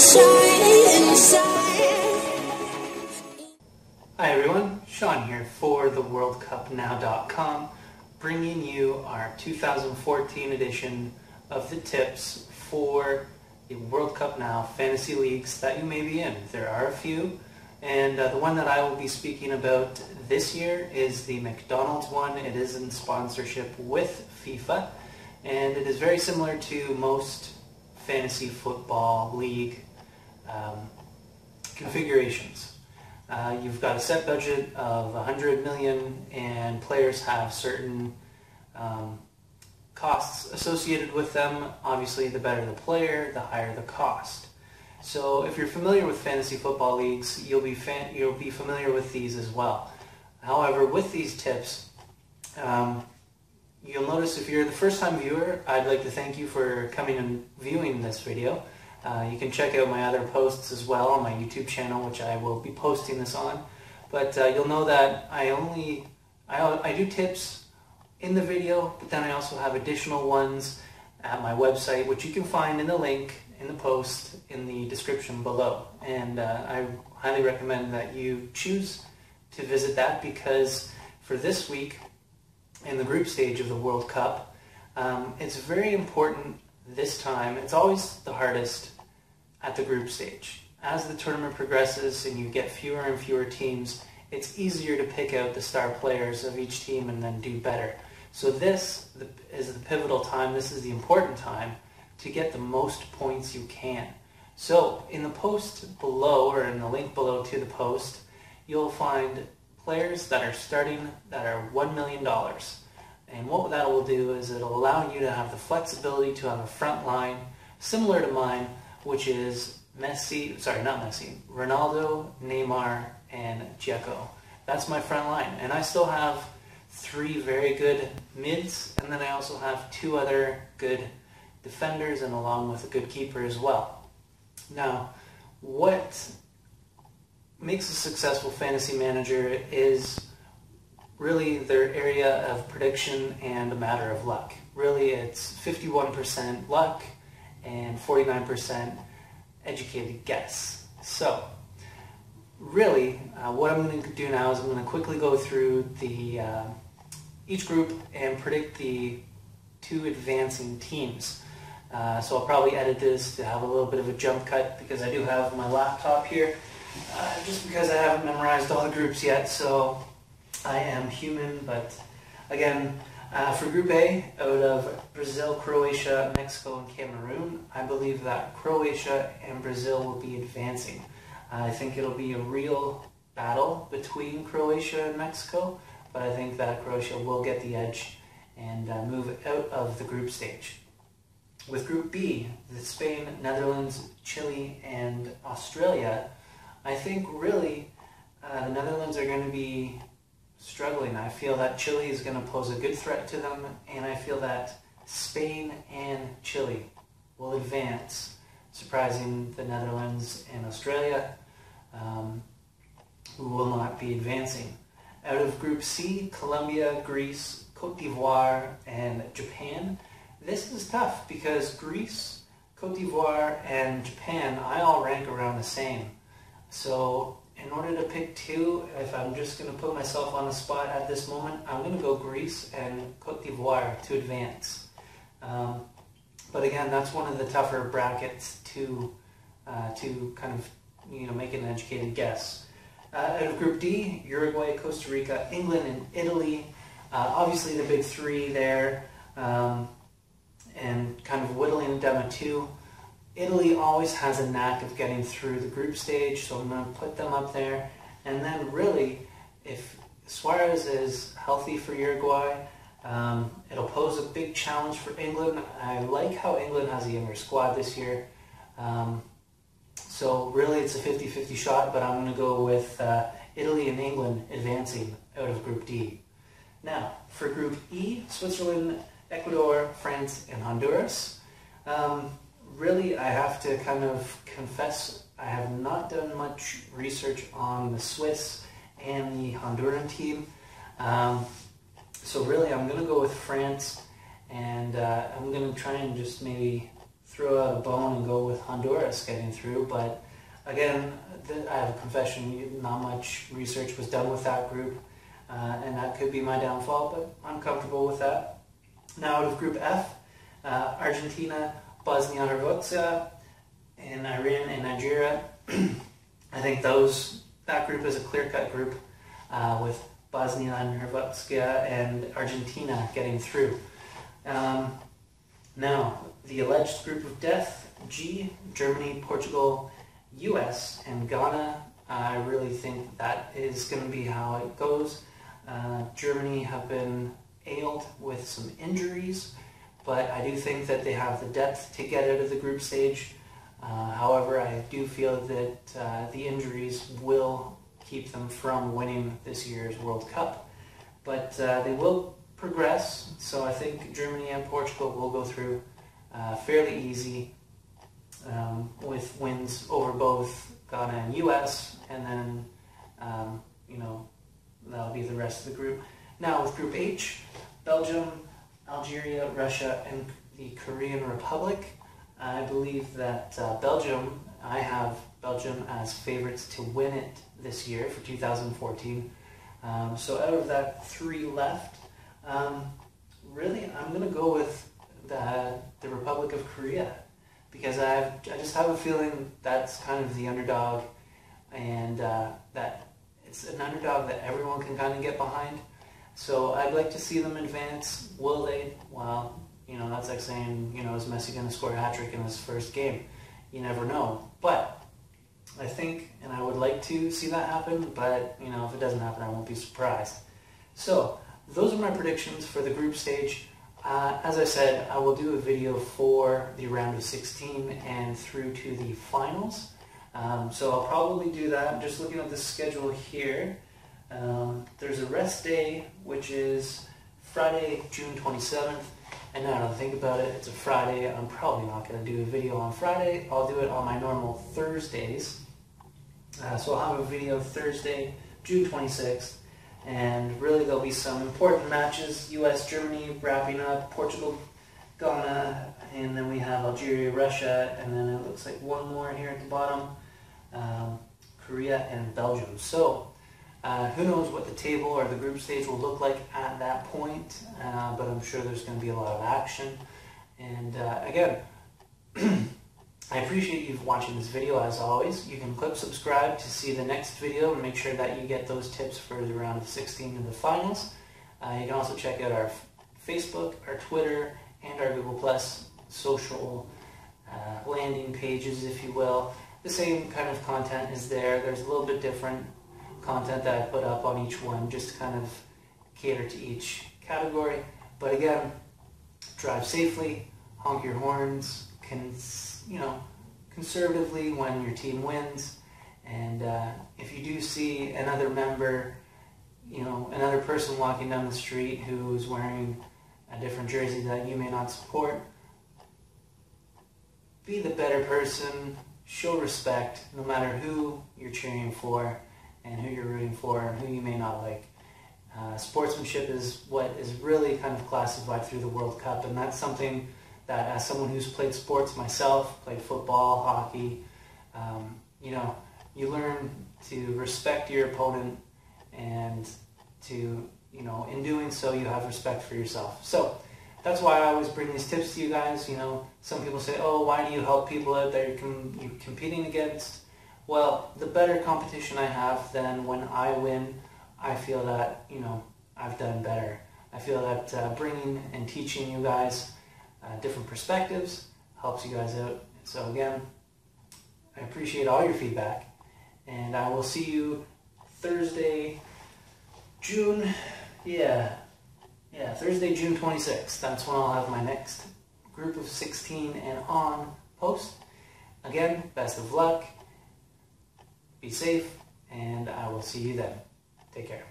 Hi everyone, Sean here for theworldcupnow.com, bringing you our 2014 edition of the tips for the World Cup Now fantasy leagues that you may be in. There are a few, and the one that I will be speaking about this year is the McDonald's one. It is in sponsorship with FIFA, and it is very similar to most fantasy football league configurations. You've got a set budget of 100 million, and players have certain costs associated with them. Obviously, the better the player, the higher the cost. So if you're familiar with fantasy football leagues, you'll be familiar with these as well. However, with these tips, you'll notice if you're the first-time viewer, I'd like to thank you for coming and viewing this video. You can check out my other posts as well on my YouTube channel, which I will be posting this on. But you'll know that I do tips in the video, but then I also have additional ones at my website, which you can find in the link in the post in the description below. And I highly recommend that you choose to visit that, because for this week in the group stage of the World Cup, it's very important this time. It's always the hardest at the group stage. As the tournament progresses and you get fewer and fewer teams, it's easier to pick out the star players of each team and then do better. So this is the pivotal time. This is the important time to get the most points you can. So in the post below, or in the link below to the post, you'll find players that are starting that are $1 million. And what that will do is it'll allow you to have the flexibility to have a front line similar to mine, which is Ronaldo, Neymar, and Dzeko. That's my front line. And I still have 3 very good mids, and then I also have 2 other good defenders, and along with a good keeper as well. Now, what makes a successful fantasy manager is really their area of prediction and a matter of luck. Really, it's 51% luck and 49% educated guess. So, really, what I'm going to do now is I'm going to quickly go through each group and predict the 2 advancing teams. So I'll probably edit this to have a little bit of a jump cut, because I do have my laptop here, just because I haven't memorized all the groups yet, so I am human. But again, for Group A, out of Brazil, Croatia, Mexico, and Cameroon, I believe that Croatia and Brazil will be advancing. I think it'll be a real battle between Croatia and Mexico, but I think that Croatia will get the edge and move out of the group stage. With Group B, the Spain, Netherlands, Chile, and Australia, I think really the Netherlands are going to be struggling. I feel that Chile is going to pose a good threat to them, and I feel that Spain and Chile will advance, surprising the Netherlands and Australia, who will not be advancing. Out of Group C, Colombia, Greece, Cote d'Ivoire, and Japan. This is tough, because Greece, Cote d'Ivoire, and Japan, I all rank around the same. So in order to pick 2, if I'm just going to put myself on the spot at this moment, I'm going to go Greece and Cote d'Ivoire to advance. But again, that's one of the tougher brackets to kind of make an educated guess. Out of Group D, Uruguay, Costa Rica, England, and Italy. Obviously the big 3 there, and kind of whittling it down to 2. Italy always has a knack of getting through the group stage, so I'm going to put them up there. And then really, if Suarez is healthy for Uruguay, it'll pose a big challenge for England. I like how England has a younger squad this year. So really it's a 50-50 shot, but I'm going to go with Italy and England advancing out of Group D. Now, for Group E, Switzerland, Ecuador, France, and Honduras. Really, I have to kind of confess, I have not done much research on the Swiss and the Honduran team. So really, I'm going to go with France, and I'm going to try and just maybe throw out a bone and go with Honduras getting through, but again, I have a confession, not much research was done with that group, and that could be my downfall, but I'm comfortable with that. Now out of Group F, Argentina, Bosnia-Herzegovina, and Iran and Nigeria. I think that group is a clear-cut group with Bosnia and Herzegovina and Argentina getting through. Now, the alleged group of death, G, Germany, Portugal, US, and Ghana. I really think that is going to be how it goes. Germany have been ailed with some injuries, but I do think that they have the depth to get out of the group stage. However, I do feel that the injuries will keep them from winning this year's World Cup. But they will progress, so I think Germany and Portugal will go through fairly easy with wins over both Ghana and US, and then, that'll be the rest of the group. Now with Group H, Belgium, Algeria, Russia, and the Korean Republic. I believe that I have Belgium as favorites to win it this year for 2014. So out of that 3 left, really I'm going to go with the Republic of Korea, because I just have a feeling that's kind of the underdog, and that it's an underdog that everyone can kind of get behind. So I'd like to see them advance. Will they? Well, that's like saying, is Messi going to score a hat-trick in his first game? You never know. But I think, and I would like to see that happen, but, if it doesn't happen, I won't be surprised. So those are my predictions for the group stage. As I said, I will do a video for the round of 16 and through to the finals. So I'll probably do that. I'm just looking at the schedule here. There's a rest day, which is Friday, June 27th. And now that I think about it, it's a Friday. I'm probably not going to do a video on Friday. I'll do it on my normal Thursdays. So I'll have a video Thursday, June 26th. And really there'll be some important matches. US, Germany wrapping up, Portugal, Ghana, and then we have Algeria, Russia, and then it looks like one more here at the bottom, Korea and Belgium. So who knows what the table or the group stage will look like at that point, but I'm sure there's going to be a lot of action. And again, I appreciate you watching this video as always. You can click subscribe to see the next video and make sure that you get those tips for the round of 16 and the finals. You can also check out our Facebook, our Twitter, and our Google Plus social landing pages, if you will. The same kind of content is there. There's a little bit different content that I put up on each one just to kind of cater to each category. But again, drive safely, honk your horns, conservatively when your team wins. And if you do see another member, another person walking down the street who's wearing a different jersey that you may not support, be the better person, show respect, no matter who you're cheering for and who you're rooting for and who you may not like. Sportsmanship is what is really kind of classified through the World Cup, and that's something that, as someone who's played sports myself, played football, hockey, you learn to respect your opponent, and to, in doing so, you have respect for yourself. So that's why I always bring these tips to you guys. Some people say, oh, why do you help people out there you're competing against? Well, the better competition I have, then when I win, I feel that, I've done better. I feel that bringing and teaching you guys different perspectives helps you guys out. So again, I appreciate all your feedback, and I will see you Thursday, June 26th. That's when I'll have my next group of 16 and on post. Again, best of luck, be safe, and I will see you then. Take care.